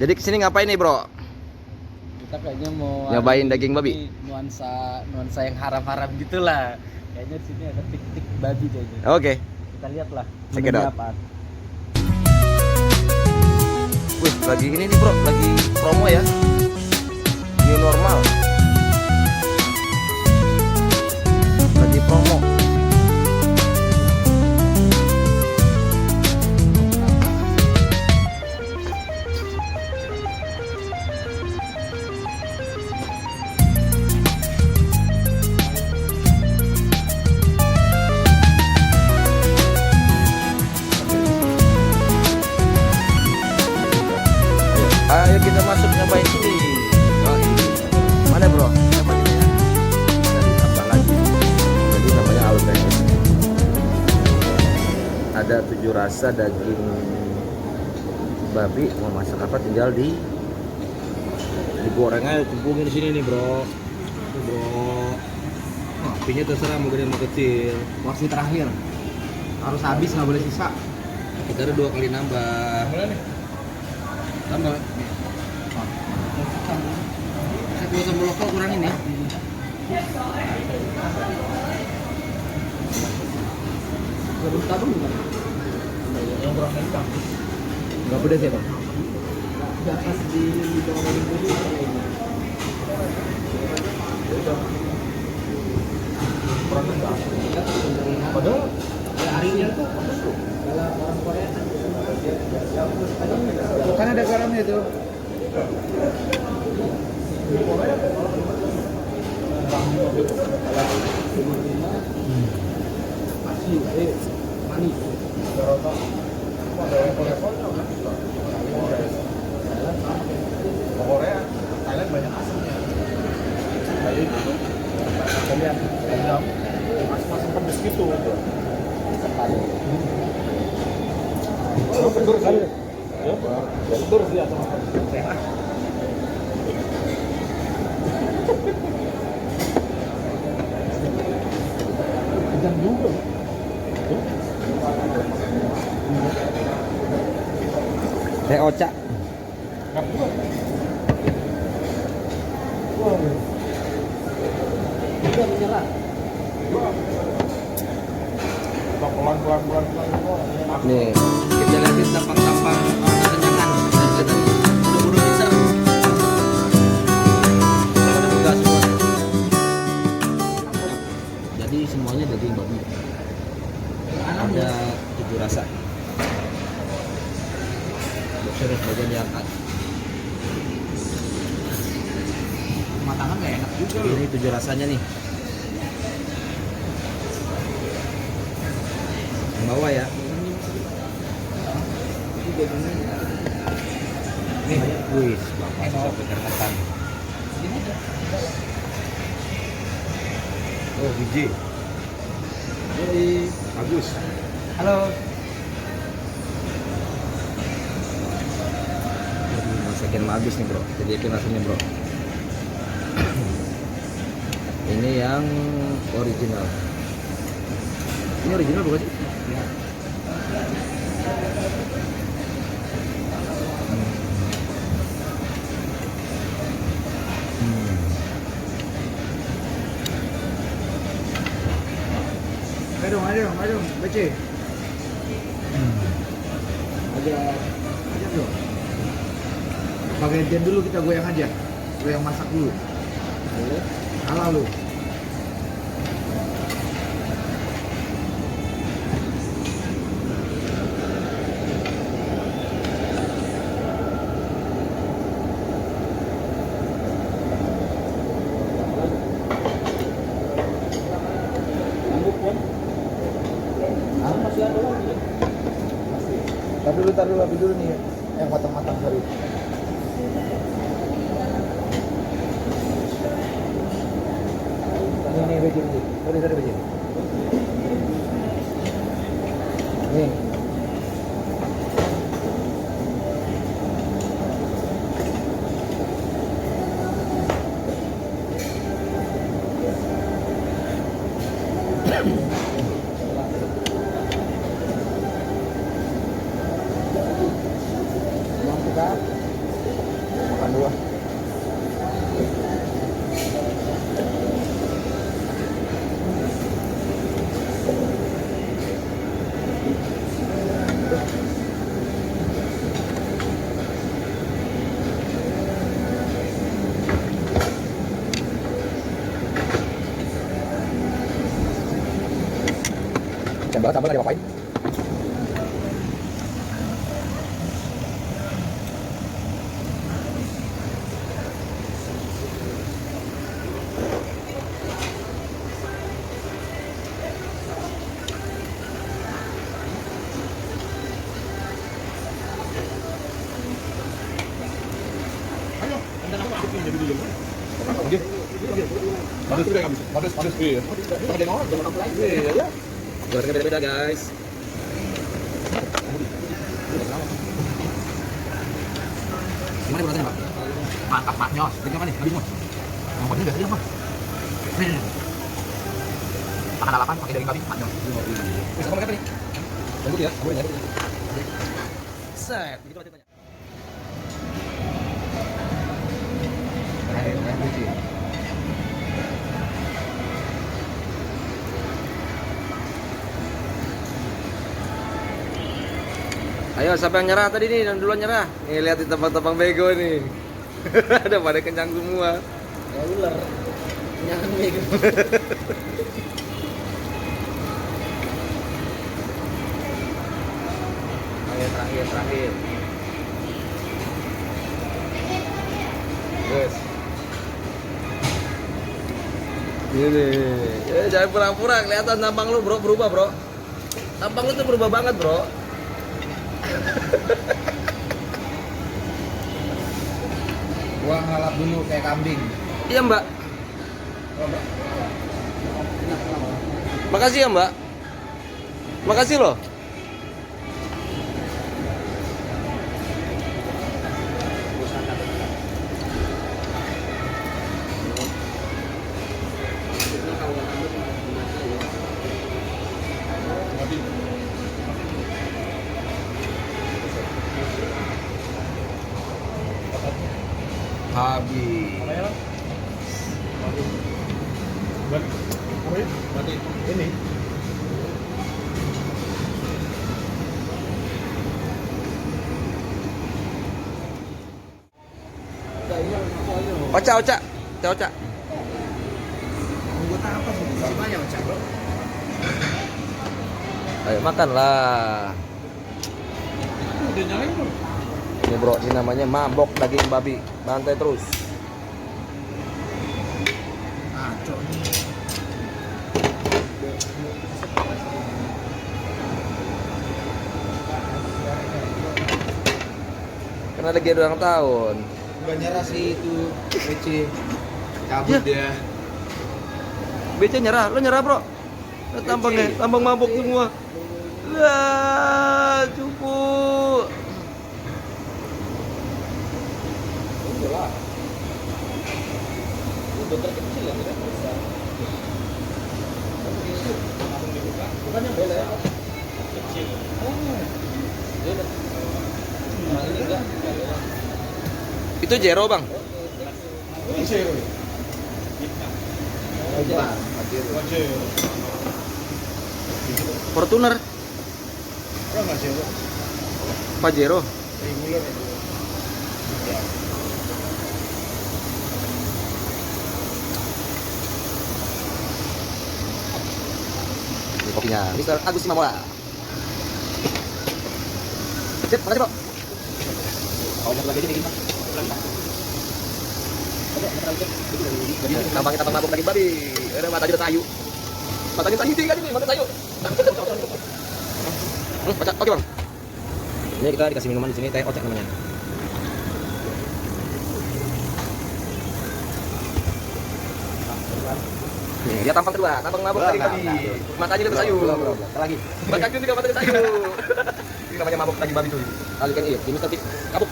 Jadi kesini ngapain nih bro? Kita kayaknya mau Nyobain daging babi? nuansa yang haram-haram gitulah. Kayaknya di sini ada tik-tik babi kayaknya. Oke. Kita lihatlah Check it menunya out. apaan. Wih, lagi ini nih bro, lagi promo ya. New normal. Lagi promo. Ayo kita masuk nyobain ini. Oh, ini. Mana bro? Namanya ya? Bisa ditambah lagi. Jadi namanya Alben. Ada 7 rasa daging babi. Mau masak apa? Tinggal digoreng aja, tumpungin di sini nih bro. Tuh, bro. Oh, apinya terserah mau gede mau kecil. Porsi terakhir. Harus habis, nggak boleh sisa. Kita ada 2 kali nambah. Tambah. Saya sambal lokal kurangin ya. Tabung nggak? Yang kurang kencang. Nggak pedes ya bang? Nggak pas di bawah dulu kayaknya. Kurang kencang. Padahal Harinya tuh pedes tuh. Kalau orang Korea kan ada garamnya itu. masih manis. Korea, Thailand banyak asamnya. Kayak itu. Kalian masam pedes gitu. Oh, betul kali. Ya, betul sih atau Kencang juga. Teh oca. Udah menyerah. pelan. Nih, kita lihatin tampang-tampang kekenyangan. Udah bisa. Udah buka semua. Jadi semuanya daging babi. Ada 7 rasa. Boxernya bagian diangkat. Matangan nggak enak juga loh. Ini 7 rasanya nih. Yang bawah ya. Nih, wih, bapak sampai keretan. Oh, biji. Jadi bagus. Halo. Masakin habis nih bro. Jadi yakin rasanya bro. Ini yang original. Ini original bukan sih? Ya. Ayo dong, BC. Aja dong. Bagian dulu kita goyang aja. Goyang masak dulu. Boleh. Kalah lu. Tar dulu habis dulu nih yang matang-matang hari. Ini begini nih. Sorry begini. Nih. banget sambal, nggak diapa-apain. Panas iya. Ada yang orang, iya ya. Gorengnya beda-beda guys. Gimana rasanya Pak? Mantap, maknyos. Bikin apa nih? Habis semua? Mau buatnya nggak? Iya Pak. Makan lalapan pakai daging babi, maknyos. Bisa kamu lihat nih. Tunggu ya, kamu lihat. Set. Begitu aja tanya. Ayo, siapa yang nyerah tadi nih? Yang duluan nyerah. Nih, lihat di tebang-tebang bego nih. Ada pada kencang semua. Ya ular. Jangan bego. Ayo, terakhir. Yes. Ini. Jangan pura-pura. Kelihatan tampang lu, bro, berubah, bro. Tampang lu tuh berubah banget, bro. Gua ngalap dulu kayak kambing. Iya Mbak. Makasih ya Mbak. Makasih loh. Habis. Berarti ini. Oca. Anggota apa sih? Banyak macam, Bro. Ayo makanlah. Udah nyalain belum? Ini bro, ini namanya mabok daging babi. Bantai terus. Ah, cok. Karena lagi ada ulang tahun. Udah nyerah sih itu PC. Cabut dia. BC nyerah, lo nyerah bro. Lihat tampangnya, tampang mabok semua. Lah, cupu. Bukannya boleh. Itu Jero bang. Ini zero. Fortuner. Kan nggak zero. Pajero. Regular. Ini kopinya, Mr. Agus Mamola. Sip, makasih bro. Kalau yang lagi ini bikin bang. Tampangnya tampang mabuk daging babi. Ada matanya udah sayu. Matanya sayu sih kan ini, mata sayu. Baca, oke bang. Ini kita dikasih minuman di sini, teh ocak namanya. Nih, dia tampang kedua, tampang mabuk daging babi. Matanya udah sayu. Lagi. Baca juga matanya sayu. Ini namanya mabuk daging babi tuh. Kali kan iya, ini Mr. Tip. Kabuk.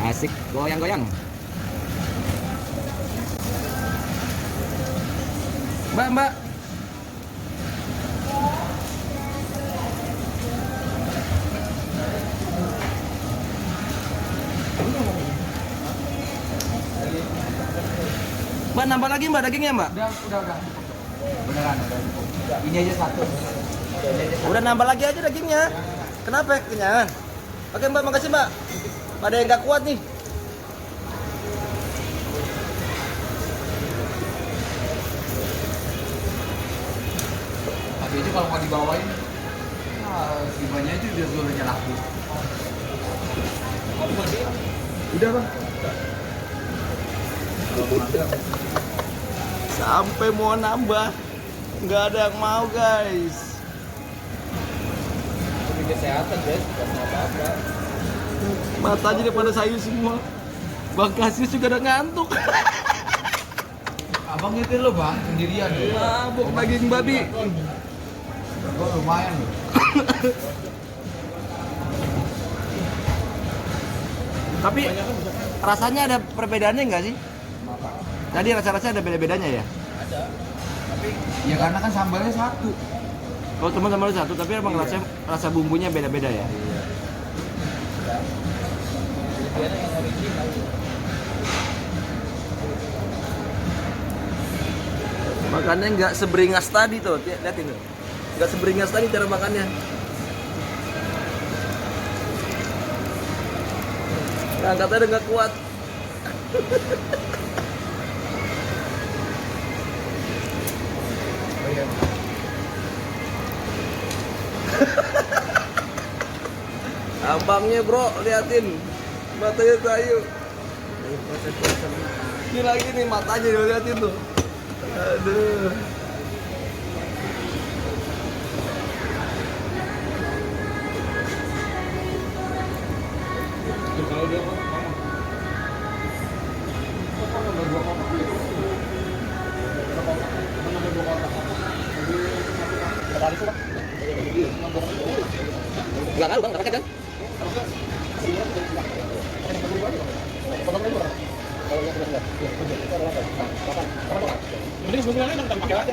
Asik, goyang-goyang. Mbak. Mbak, Mbak nambah lagi Mbak dagingnya Mbak? Udah. Beneran udah. Ini aja satu. Udah nambah lagi aja dagingnya. Kenapa? Kenyang. Oke Mbak, makasih Mbak. Ada yang nggak kuat nih. Tapi itu kalau mau dibawain, sibanya itu udah jualnya laku. Udah Bang. Sampai mau nambah, nggak ada yang mau guys. Demi kesehatan guys, bukan apa-apa. Matanya daripada sayu semua. Bang Kasis juga udah ngantuk. Abang nyetir lo bang, sendirian lo. Mabuk daging babi. Oh, lumayan lo. Tapi rasanya ada perbedaannya nggak sih? Tadi rasa-rasanya ada beda-bedanya ya? Ada. Tapi ya karena kan sambalnya satu. Kalau cuma sambalnya satu, tapi emang rasa bumbunya beda-beda ya? Biasanya yang original. Makannya nggak seberingas tadi tuh, lihatin tuh. Nggak seberingas tadi cara makannya. Angkatnya udah nggak kuat. Oh iya. Abangnya bro, liatin matanya sayu. Ini lagi nih matanya liatin tuh. Aduh. Kalau dia ngomong. Enggak kan, Bang, enggak pakai kan? Mending sebenarnya nonton pakai aja.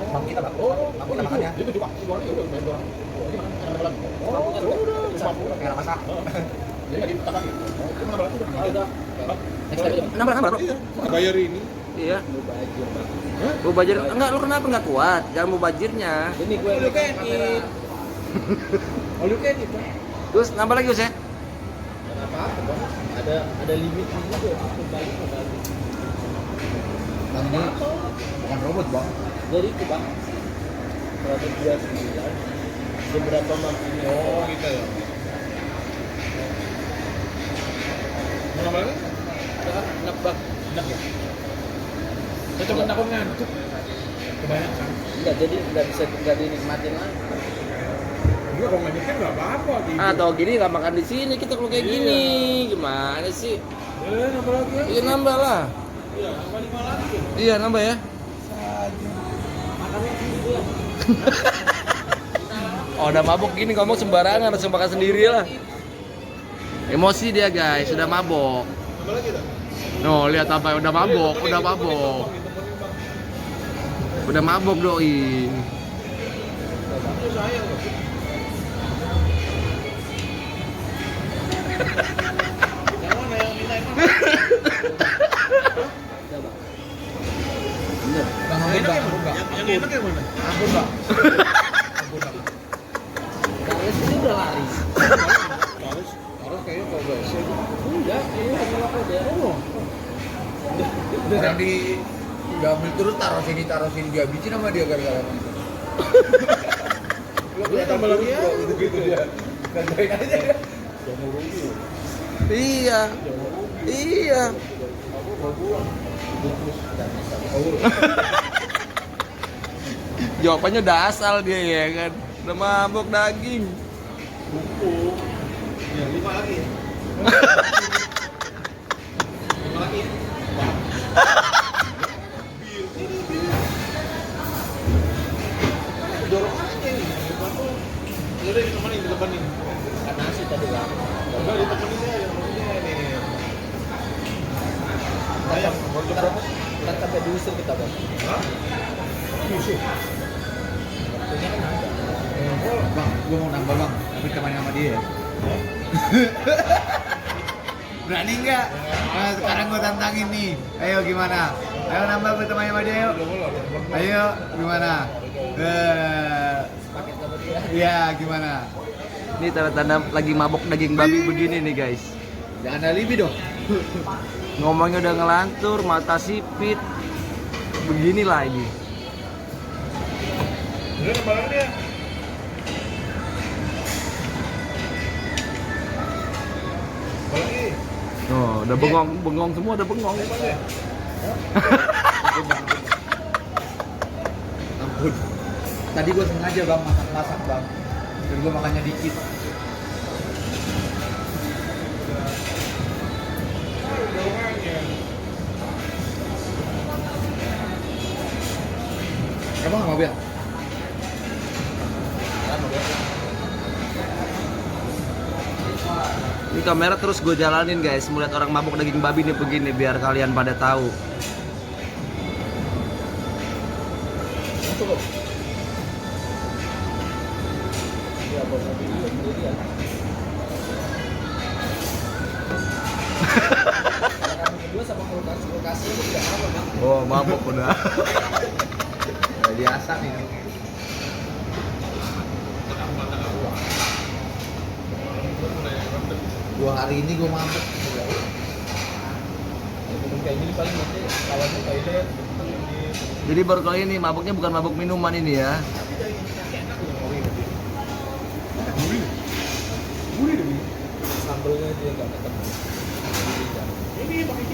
Bang kita bang. Aku makannya. Itu juga. Kayak masak. Jadi ditekan. Nambah, bro. Bayar ini. Iya. Mubajir. Enggak, lu kenapa enggak kuat? Jangan mubajirnya. Ini gue Lu kan edit. Oh, lu kan edit. Terus nambah lagi, Us ya? Kenapa? Bang? Ada limitnya juga. Kembali. Bang ini bukan robot bang. Jadi itu bang. 129 seberapa mampunya? Oh, gitu ya. Mau nambah lagi? Enak bang. Enak ya. Saya cuma takut ngantuk. Kebanyakan. Enggak, jadi nggak dinikmatin lagi. Enggak, kalau nggak nyetir nggak apa-apa. Atau gini nggak makan di sini, kita kalau kayak Iya. gini. Gimana sih? Nambah lagi ya? Iya nambah lah. Iya, nambah 5 lagi. Iya nambah ya. Makannya gitu ya. Oh udah mabuk gini ngomong sembarangan, langsung makan sendiri lah. Emosi dia guys, sudah mabok. Nambah lagi dah. No, lihat apa udah mabok, udah mabok. Udah mabok doi. Itu sayang loh. Yang mana yang minta yang mana? Bang, Yang enak yang ampun, mana? bang. Yang enak yang mana? Ampun bang. Ampun, bang. Karena sini udah lari. Harus kayaknya kalau gak sih. Enggak, ini hanya apa dia? Orang diambil terus taruh sini dihabisin sama dia gara-gara itu. Lu tambah lagi ya? Gitu dia. Gandain aja. Jangan rugi. Iya. Iya. Jawabannya udah asal dia ya kan. Udah mabok daging. Buku. Ya, 5 lagi ya. 5 lagi ya. Dorong aja nih. Udah ditemenin, ditemenin. Nasi tadi bang. Udah ditemenin aja, maksudnya nih. Sayang, mau berapa? Kan sampai diusir kita bang. Hah? Musuh. Waktunya kan ada. Bang, gue mau nambah bang, tapi teman sama dia. Berani nggak? Nah, sekarang gue tantangin nih. Ayo gimana? Ayo nambah berteman sama dia yuk. Ayo gimana? Iya gimana? Ini tanda-tanda lagi mabok daging babi begini nih guys. Jangan alibi dong. Ngomongnya udah ngelantur, mata sipit. Beginilah ini. Udah nambah dia. Oh, udah bengong semua, udah bengong. Ampun. Tadi gue sengaja bang masak bang. Dan gue makannya dikit. Emang nggak mau biar? Ini kamera terus gue jalanin guys, melihat orang mabuk daging babi nih begini biar kalian pada tahu. Oh, mabuk udah. Udah biasa nih. Dua hari ini gue mabuk. Kayak gini paling nanti lawannya toilet. Jadi baru kali ini mabuknya bukan mabuk minuman ini ya. Sambelnya dia nggak ketemu.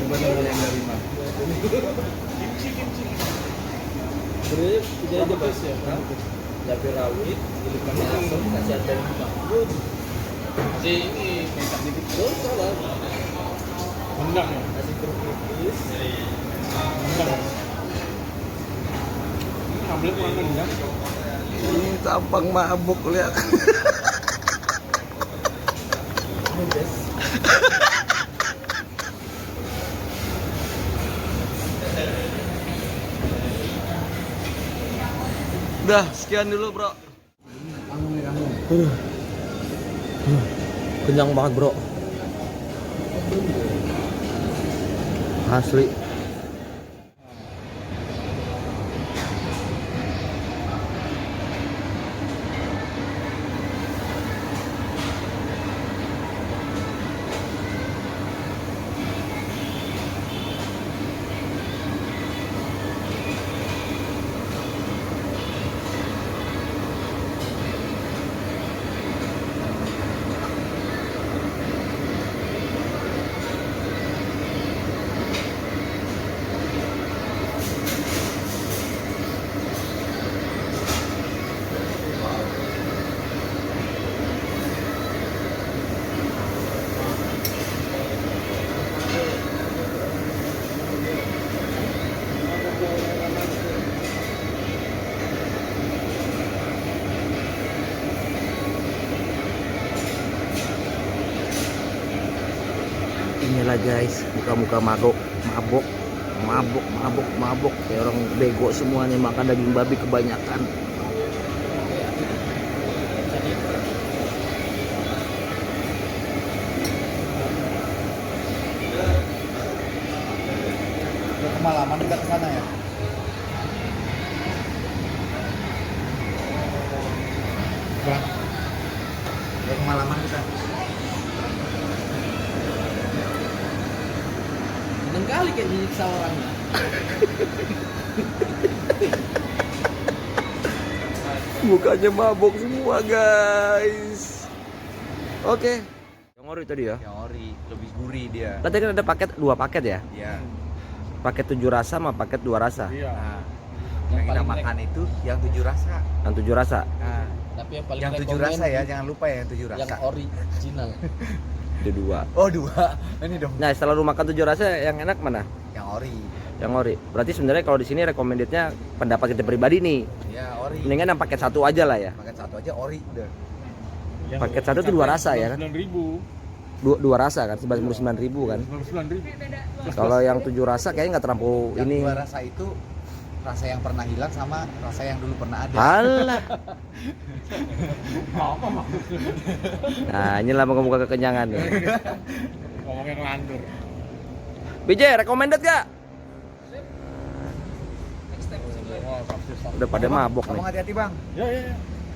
Coba yang dari mana? Sebenarnya punya aja bos ya kan. Cabai rawit, giliran asam, kasih ada lima. Si ini kecap dikit terus salah. Enggak ya? Kasih kerupukis. Enggak. Tablet mana enggak? Ini tampang mabuk lihat. Ini bes. Udah, sekian dulu, Bro. Kenyang banget, Bro. Asli. Inilah guys, muka-muka mabuk kayak orang bego semuanya makan daging babi kebanyakan. Udah kemalaman dekat ke sana ya? Bang. Udah kemalaman kita. Seneng kali kayak disiksa orangnya. Mukanya mabuk semua guys. Oke. Yang ori tadi ya? Yang ori, lebih gurih dia. Tadi kan ada dua paket ya? Iya. Paket 7 rasa sama paket 2 rasa. Nah, yang kita makan itu yang 7 rasa. Yang 7 rasa. Nah, Tapi yang paling yang 7 rekomen rasa ya, jangan lupa ya yang 7 rasa. yang original. Ada 2. Oh, 2. Ini dong. Nah, setelah lu makan 7 rasa yang enak mana? Yang ori. Yang ori. Berarti sebenarnya kalau di sini recommendednya pendapat kita pribadi nih. Ya, ori. Mendingan yang paket 1 aja lah ya. Makan satu aja ori udah. Paket 1 tuh 2 rasa ya kan? 9.000. 2 rasa kan 99.000 kan. 9.000. Kalau yang 7 rasa kayaknya nggak terlampau Yang ini. 2 rasa itu rasa yang pernah hilang sama rasa yang dulu pernah ada. Alah. Apa maksudnya? Nah, inilah muka-muka kekenyangan nih. Ngomongnya ngelantur. BJ, recommended gak? Oh, Udah pada mabok nih. Ngomong hati-hati bang. Ya.